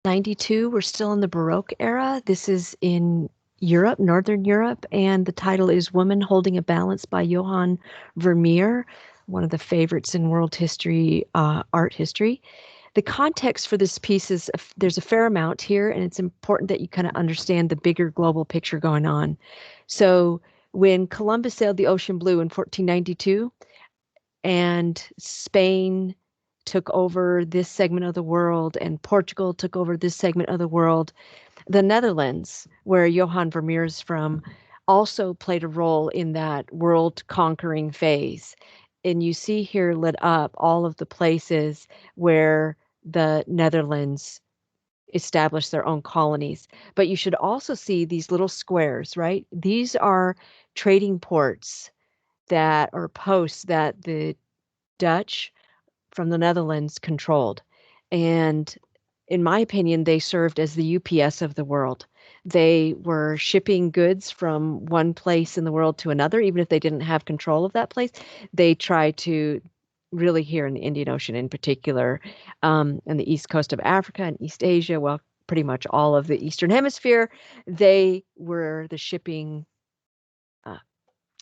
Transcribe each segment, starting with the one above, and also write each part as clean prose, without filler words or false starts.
92, we're still in the Baroque era. This is in Europe, Northern Europe, and the title is Woman Holding a Balance by Johann Vermeer, one of the favorites in world history, art history. The context for this piece is there's a fair amount here, and it's important that you kind of understand the bigger global picture going on. So when Columbus sailed the ocean blue in 1492, and Spain took over this segment of the world, and Portugal took over this segment of the world. The Netherlands, where Johann Vermeer is from, also played a role in that world conquering phase. And you see here lit up all of the places where the Netherlands established their own colonies. But you should also see these little squares, right? These are trading ports that or posts that the Dutch from the Netherlands controlled. And in my opinion, they served as the UPS of the world. They were shipping goods from one place in the world to another, even if they didn't have control of that place. They tried to really here in the Indian Ocean in particular, and the east coast of Africa and East Asia, well, pretty much all of the Eastern Hemisphere, they were the uh,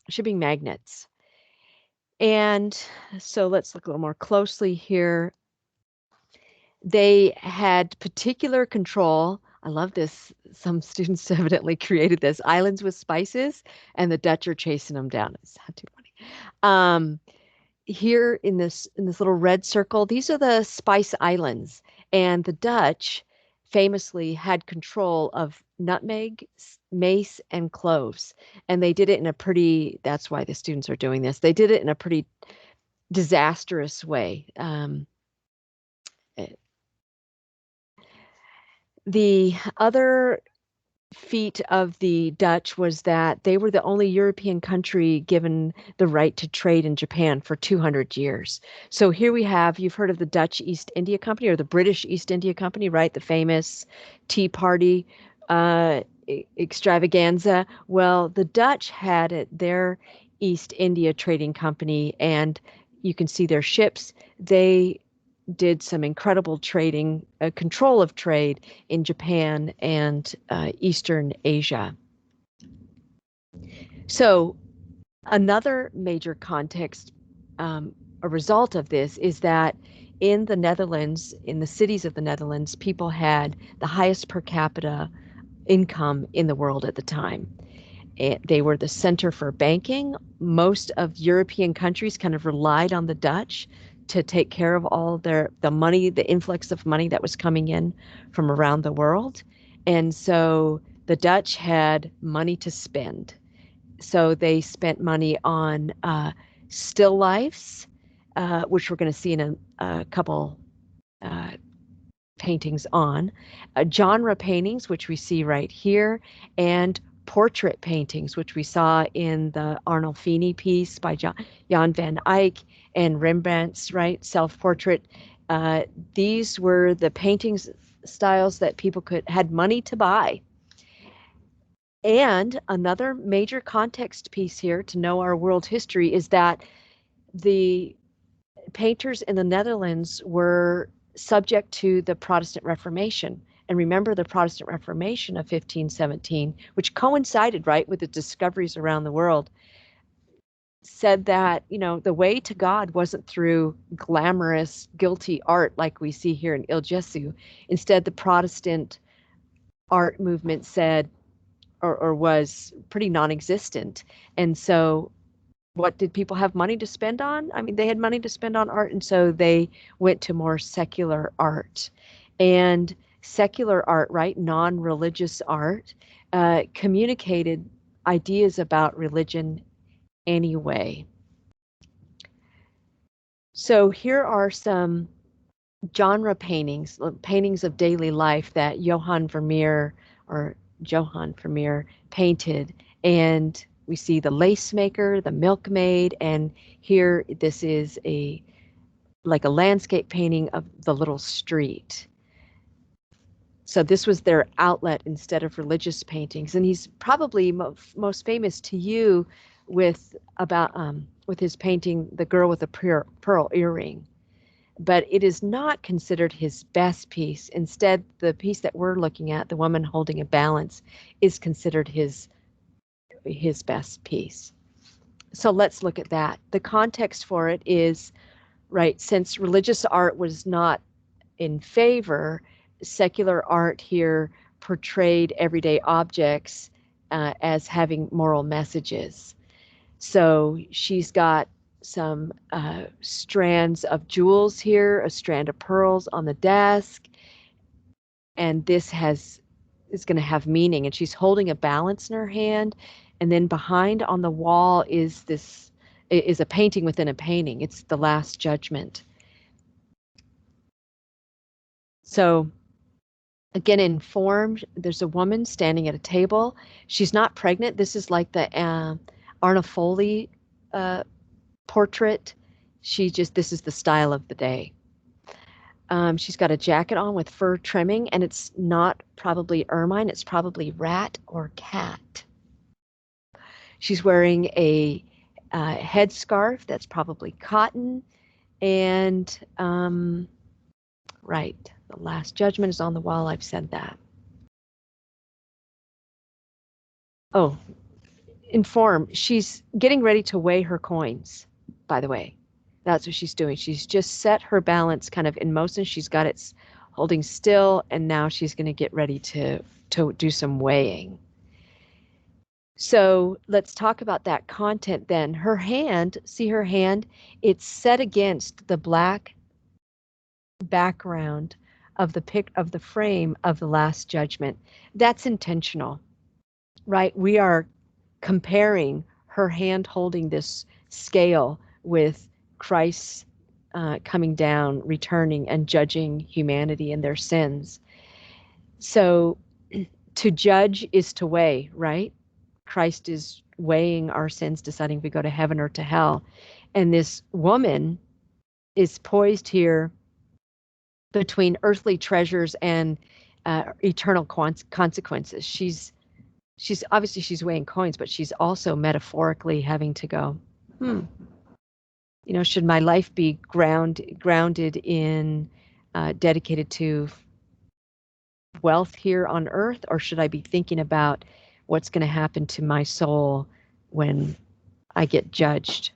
shipping magnets. And so let's look a little more closely here. They had particular control. I love this. Some students evidently created this. Islands with spices, and the Dutch are chasing them down. It's not too funny. Um, Here in this little red circle, these are the Spice Islands, and the Dutch famously had control of nutmeg, mace, and cloves, and they did it in a pretty. That's why the students are doing this. They did it in a pretty disastrous way. Eh, the other feat of the Dutch was that they were the only European country given the right to trade in Japan for 200 years. So here we have, you've heard of the Dutch East India Company or the British East India Company, right? The famous Tea Party extravaganza. Well, the Dutch had their East India Trading Company, and you can see their ships. They did some incredible trading, control of trade in Japan and Eastern Asia. So, another major context, a result of this, is that in the Netherlands, in the cities of the Netherlands, people had the highest per capita income in the world at the time. They were the center for banking. Most of European countries kind of relied on the Dutch to take care of all the money, the influx of money that was coming in from around the world. And so the Dutch had money to spend. So they spent money on still lifes, which we're going to see in a couple uh, paintings on, genre paintings, which we see right here, and portrait paintings, which we saw in the Arnolfini piece by Jan van Eyck and Rembrandt's, right, self-portrait. Uh, these were the paintings styles that people had money to buy. And another major context piece here to know our world history is that the painters in the Netherlands were subject to the Protestant Reformation. And remember the Protestant Reformation of 1517, which coincided, right, with the discoveries around the world, said that, the way to God wasn't through glamorous, guilty art like we see here in Il Gesù. Instead, the Protestant art movement said, or was pretty non-existent. And so what did people have money to spend on? I mean, they had money to spend on art, and so they went to more secular art. And secular art, right, non-religious art, communicated ideas about religion anyway. So here are some genre paintings, paintings of daily life that Johann Vermeer painted. And we see the lace maker, the milkmaid, and here this is like a landscape painting of the little street. So this was their outlet instead of religious paintings. And he's probably most famous to you with his painting, The Girl with the Pearl Earring. but it is not considered his best piece. Instead, the piece that we're looking at, the woman holding a balance, is considered his best piece. So let's look at that. The context for it is, right, since religious art was not in favor, secular art here portrayed everyday objects as having moral messages. So she's got some strands of jewels here, a strand of pearls on the desk, and this is going to have meaning. And she's holding a balance in her hand, and then behind on the wall is a painting within a painting. It's the Last Judgment. So again, in form, there's a woman standing at a table. She's not pregnant. This is like the Arna Foley portrait. This is the style of the day. She's got a jacket on with fur trimming, and it's not probably ermine. It's probably rat or cat. She's wearing a headscarf that's probably cotton. And right, the Last Judgment is on the wall. I've said that. Oh, in form, she's getting ready to weigh her coins, by the way. That's what she's doing. She's just set her balance kind of in motion. She's got it holding still, and now she's going to get ready to do some weighing. So let's talk about that content then. Her hand, see her hand? It's set against the black background of the frame of the Last Judgment. That's intentional, right? We are comparing her hand holding this scale with Christ coming down, returning, and judging humanity and their sins. So to judge is to weigh, right? Christ is weighing our sins, deciding if we go to heaven or to hell. And this woman is poised here between earthly treasures and eternal consequences. She's obviously she's weighing coins, but she's also metaphorically having to go, should my life be grounded in, dedicated to wealth here on earth, or should I be thinking about what's going to happen to my soul when I get judged?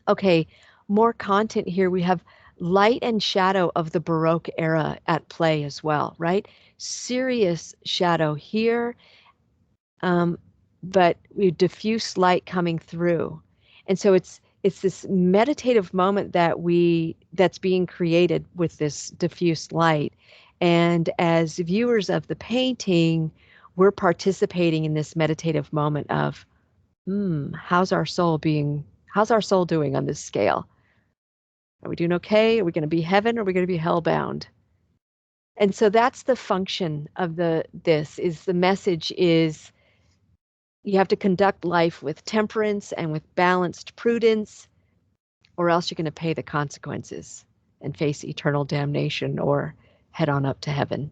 Okay, more content here. We have light and shadow of the Baroque era at play as well, right? Serious shadow here, but we diffuse light coming through. And so it's this meditative moment that's being created with this diffuse light. And as viewers of the painting, we're participating in this meditative moment of, how's our soul doing on this scale? Are we doing okay? Are we going to be heaven, or are we going to be hellbound? And so that's the function of the message is you have to conduct life with temperance and with balanced prudence, or else you're going to pay the consequences and face eternal damnation or head on up to heaven.